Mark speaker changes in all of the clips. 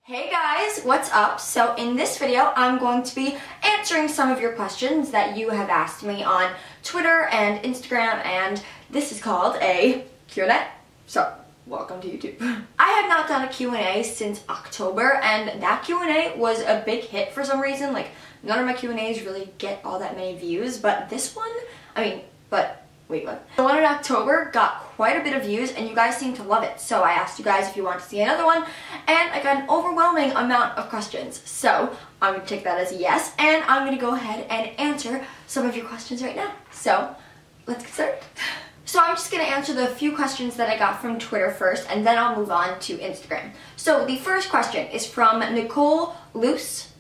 Speaker 1: Hey guys, what's up? So in this video, I'm going to be answering some of your questions that you have asked me on Twitter and Instagram, and this is called a Q&A. So, welcome to YouTube. I have not done a Q&A since October, and that Q&A was a big hit for some reason. Like, none of my Q&As really get all that many views, but this one, wait, what? The one in October got quite a bit of views and you guys seem to love it. So I asked you guys if you want to see another one and I got an overwhelming amount of questions. So I'm going to take that as a yes and I'm going to go ahead and answer some of your questions right now. So let's get started. So I'm just going to answer the few questions that I got from Twitter first and then I'll move on to Instagram. So the first question is from Nicole Luce.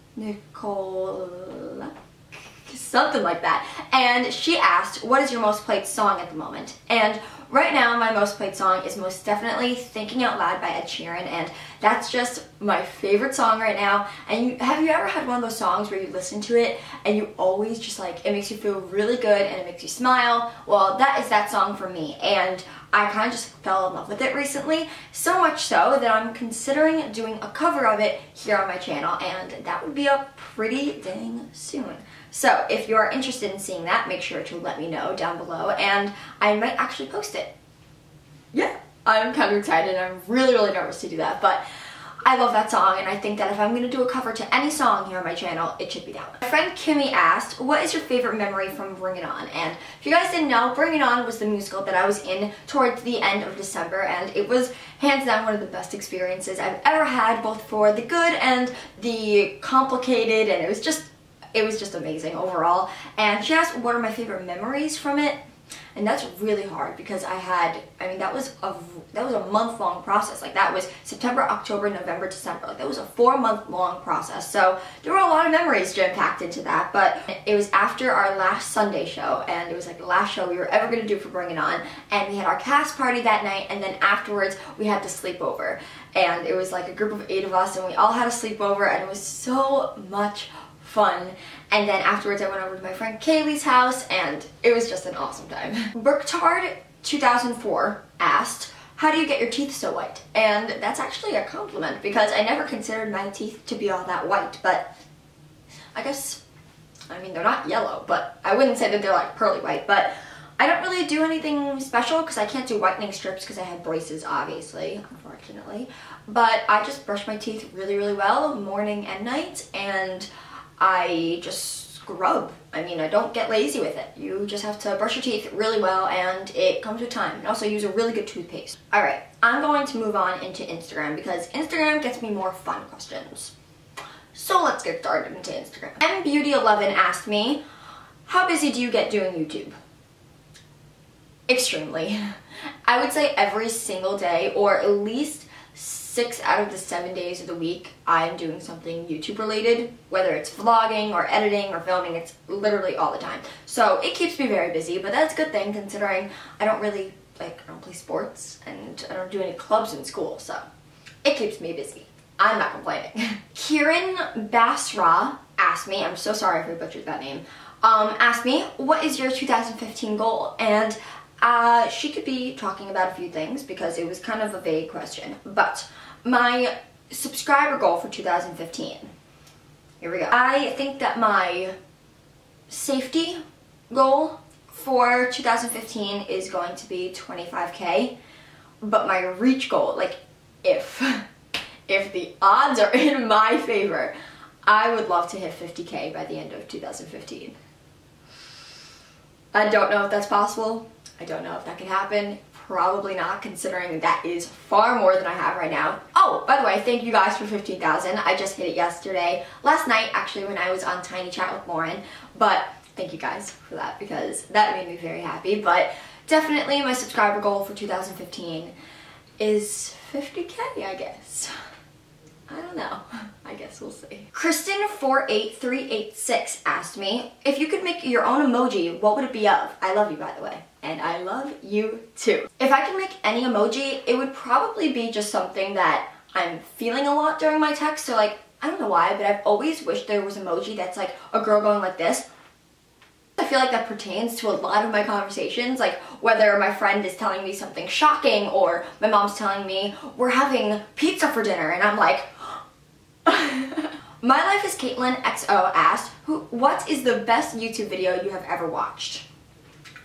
Speaker 1: Something like that. And she asked, what is your most played song at the moment? And right now my most played song is most definitely Thinking Out Loud by Ed Sheeran, and that's just my favorite song right now. And have you ever had one of those songs where you listen to it and you always just like, it makes you feel really good and it makes you smile? Well, that is that song for me, and I kind of just fell in love with it recently, so much so that I'm considering doing a cover of it here on my channel, and that would be up pretty dang soon. So if you are interested in seeing that, make sure to let me know down below and I might actually post it. Yeah, I'm kind of excited. I'm really nervous to do that, but I love that song and I think that if I'm going to do a cover to any song here on my channel, it should be that one. My friend Kimmy asked, what is your favorite memory from Bring It On? And if you guys didn't know, Bring It On was the musical that I was in towards the end of December, and it was hands down one of the best experiences I've ever had, both for the good and the complicated, and it was just amazing overall. And she asked what are my favorite memories from it, and that's really hard because that was a month-long process. Like, that was September, October, November, December. Like, that was a 4-month-long process, so there were a lot of memories jam-packed into that. But it was after our last Sunday show, and it was like the last show we were ever going to do for Bring It On, and we had our cast party that night, and then afterwards we had the sleepover, and it was like a group of 8 of us, and we all had a sleepover, and it was so much fun. And then afterwards I went over to my friend Kaylee's house and it was just an awesome time. Brooktard 2004 asked, how do you get your teeth so white? And that's actually a compliment because I never considered my teeth to be all that white, but I guess, they're not yellow, but I wouldn't say that they're like pearly white, but I don't really do anything special because I can't do whitening strips because I have braces, obviously, unfortunately. But I just brush my teeth really well morning and night, and I just scrub. I don't get lazy with it. You just have to brush your teeth really well and it comes with time. And also use a really good toothpaste. Alright, I'm going to move on into Instagram because Instagram gets me more fun questions. So let's get started into Instagram. mbeauty11 asked me, how busy do you get doing YouTube? Extremely. I would say every single day, or at least 6 out of the 7 days of the week, I'm doing something YouTube related, whether it's vlogging or editing or filming. It's literally all the time. So it keeps me very busy, but that's a good thing considering I don't play sports and I don't do any clubs in school, so it keeps me busy. I'm not complaining. Kieran Basra asked me, I'm so sorry if I butchered that name, asked me, what is your 2015 goal? And she could be talking about a few things because it was kind of a vague question, but my subscriber goal for 2015, here we go. I think that my safety goal for 2015 is going to be 25K, but my reach goal, like if the odds are in my favor, I would love to hit 50K by the end of 2015. I don't know if that's possible. I don't know if that could happen. Probably not, considering that is far more than I have right now. Oh, by the way, thank you guys for 15,000. I just hit it yesterday. Last night, actually, when I was on Tiny Chat with Lauren. But thank you guys for that because that made me very happy. But definitely my subscriber goal for 2015 is 50K, I guess. I don't know. I guess we'll see. Kristen48386 asked me, if you could make your own emoji, what would it be of? I love you, by the way. And I love you too. If I could make any emoji, it would probably be just something that I'm feeling a lot during my text. So like, I don't know why, but I've always wished there was an emoji that's like a girl going like this. I feel like that pertains to a lot of my conversations, like whether my friend is telling me something shocking or my mom's telling me we're having pizza for dinner and I'm like, My Life is Caitlin XO asked, what is the best YouTube video you have ever watched?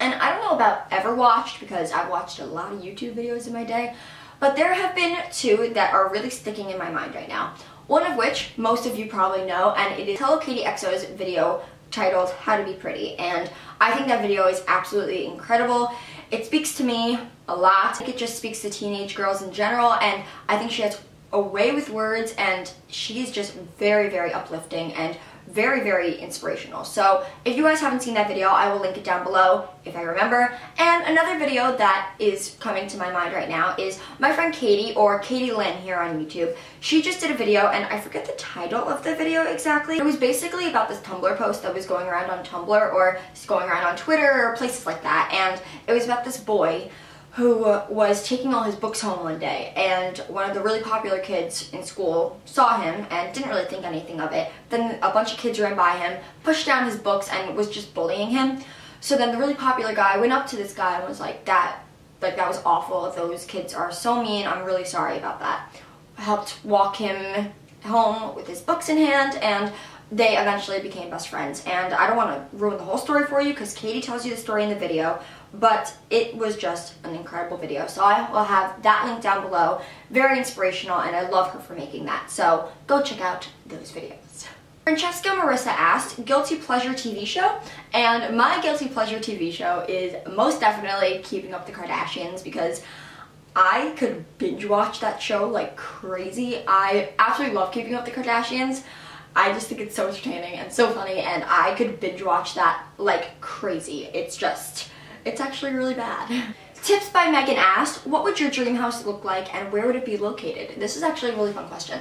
Speaker 1: And I don't know about ever watched because I've watched a lot of YouTube videos in my day, but there have been two that are really sticking in my mind right now. One of which most of you probably know, and it is Hello Katie XO's video titled How to Be Pretty, and I think that video is absolutely incredible. It speaks to me a lot. It just speaks to teenage girls in general, and I think she has a way with words, and she's just very, very uplifting and very, very inspirational. So if you guys haven't seen that video, I will link it down below if I remember. And another video that is coming to my mind right now is my friend Katie, or Katie Lynn here on YouTube. She just did a video, and I forget the title of the video exactly. It was basically about this Tumblr post that was going around on Tumblr, or going around on Twitter, or places like that. And it was about this boy who was taking all his books home one day, and one of the really popular kids in school saw him and didn't really think anything of it. Then a bunch of kids ran by him, pushed down his books, and was just bullying him. So then the really popular guy went up to this guy and was like, that was awful. Those kids are so mean. I'm really sorry about that. I helped walk him home with his books in hand, and they eventually became best friends. And I don't want to ruin the whole story for you because Katie tells you the story in the video, but it was just an incredible video. So I will have that link down below. Very inspirational, and I love her for making that. So go check out those videos. Francesca Marissa asked, guilty pleasure TV show? And my guilty pleasure TV show is most definitely Keeping Up the Kardashians, because I could binge watch that show like crazy. I absolutely love Keeping Up the Kardashians. I just think it's so entertaining and so funny, and I could binge watch that like crazy. It's actually really bad. Tips by Megan asked, what would your dream house look like and where would it be located? This is actually a really fun question.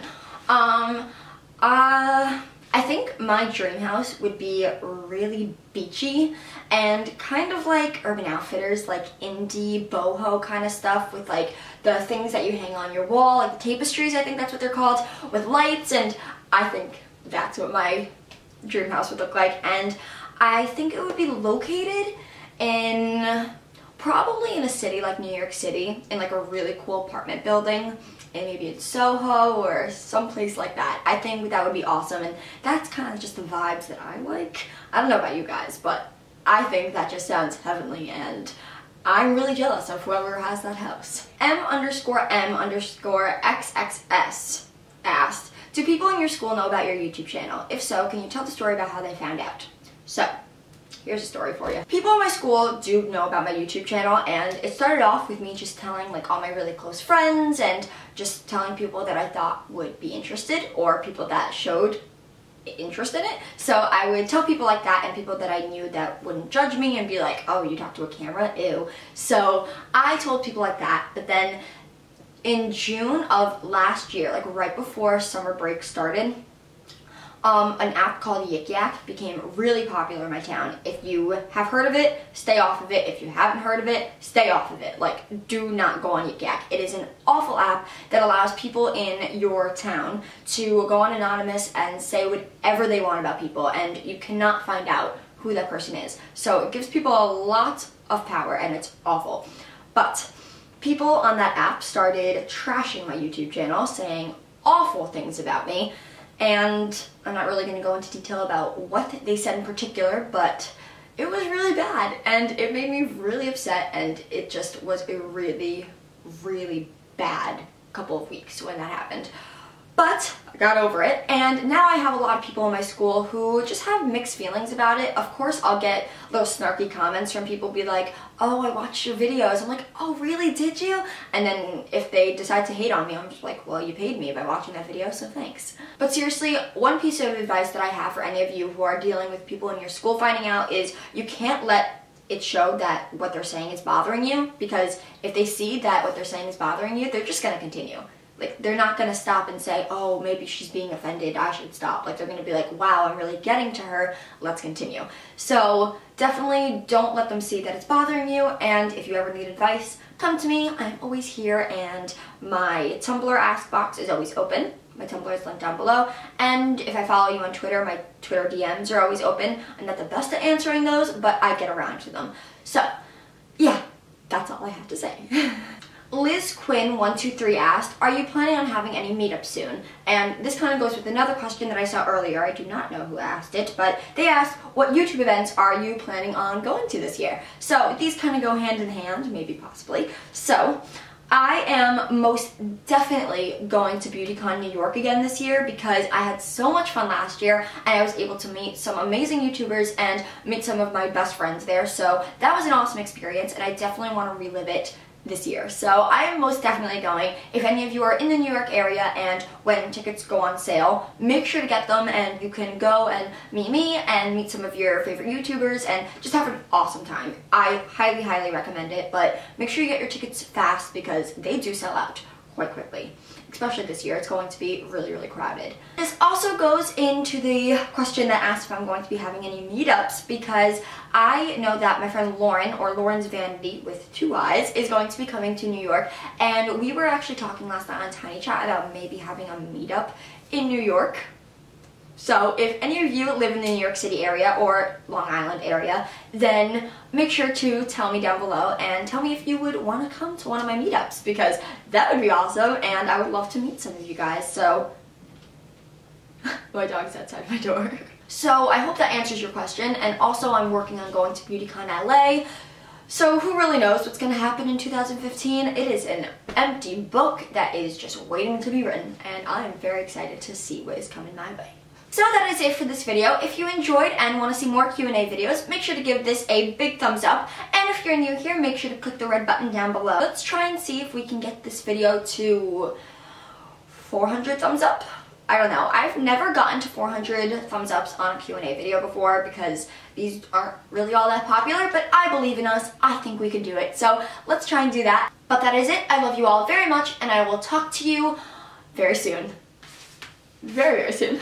Speaker 1: I think my dream house would be really beachy and kind of like Urban Outfitters, like indie boho kind of stuff, with like the things that you hang on your wall, like the tapestries, I think that's what they're called, with lights, and I think that's what my dream house would look like. And I think it would be located in probably in a city like New York City, in like a really cool apartment building, and maybe in Soho or someplace like that. I think that would be awesome, and that's kind of just the vibes that I like. I don't know about you guys, but I think that just sounds heavenly, and I'm really jealous of whoever has that house. M_M_XXS asked, do people in your school know about your YouTube channel? If so, can you tell the story about how they found out? So, here's a story for you. People in my school do know about my YouTube channel, and it started off with me just telling like all my really close friends and just telling people that I thought would be interested, or people that showed interest in it. So I would tell people like that, and people that I knew that wouldn't judge me and be like, oh, you talk to a camera? Ew. So I told people like that, but then in June of last year, like right before summer break started, an app called Yikyak became really popular in my town. If you have heard of it, stay off of it. If you haven't heard of it, stay off of it. Like, do not go on Yikyak. It is an awful app that allows people in your town to go on anonymous and say whatever they want about people, and you cannot find out who that person is. So it gives people a lot of power, and it's awful. But people on that app started trashing my YouTube channel, saying awful things about me. And I'm not really going to go into detail about what they said in particular, but it was really bad, and it made me really upset, and it just was a really, really bad couple of weeks when that happened. But I got over it, and now I have a lot of people in my school who just have mixed feelings about it. Of course, I'll get little snarky comments from people be like, oh, I watched your videos. I'm like, oh, really, did you? And then if they decide to hate on me, I'm just like, well, you paid me by watching that video, so thanks. But seriously, one piece of advice that I have for any of you who are dealing with people in your school finding out is you can't let it show that what they're saying is bothering you, because if they see that what they're saying is bothering you, they're just going to continue. Like, they're not going to stop and say, oh, maybe she's being offended, I should stop. Like, they're going to be like, wow, I'm really getting to her, let's continue. So definitely don't let them see that it's bothering you, and if you ever need advice, come to me. I'm always here, and my Tumblr ask box is always open. My Tumblr is linked down below, and if I follow you on Twitter, my Twitter DMs are always open. I'm not the best at answering those, but I get around to them. So, yeah, that's all I have to say. Liz Quinn123 asked, are you planning on having any meetups soon? And this kind of goes with another question that I saw earlier. I do not know who asked it, but they asked, what YouTube events are you planning on going to this year? So these kind of go hand in hand, maybe possibly. So I am most definitely going to BeautyCon New York again this year because I had so much fun last year and I was able to meet some amazing YouTubers and meet some of my best friends there. So that was an awesome experience and I definitely want to relive it this year. So I am most definitely going. If any of you are in the New York area and when tickets go on sale, make sure to get them and you can go and meet me and meet some of your favorite YouTubers and just have an awesome time. I highly, highly recommend it, but make sure you get your tickets fast because they do sell out quite quickly. Especially this year, it's going to be really, really crowded. This also goes into the question that asked if I'm going to be having any meetups because I know that my friend Lauren, or Lauren's Vanity with 2 I's, is going to be coming to New York, and we were actually talking last night on Tiny Chat about maybe having a meetup in New York. So if any of you live in the New York City area or Long Island area, then make sure to tell me down below and tell me if you would want to come to one of my meetups because that would be awesome and I would love to meet some of you guys. So my dog's outside my door. So I hope that answers your question, and also I'm working on going to BeautyCon LA. So who really knows what's going to happen in 2015? It is an empty book that is just waiting to be written and I am very excited to see what is coming my way. So that is it for this video. If you enjoyed and want to see more Q&A videos, make sure to give this a big thumbs up. And if you're new here, make sure to click the red button down below. Let's try and see if we can get this video to 400 thumbs up. I don't know. I've never gotten to 400 thumbs ups on a Q&A video before because these aren't really all that popular, but I believe in us. I think we can do it. So let's try and do that. But that is it. I love you all very much and I will talk to you very soon. Very, very soon.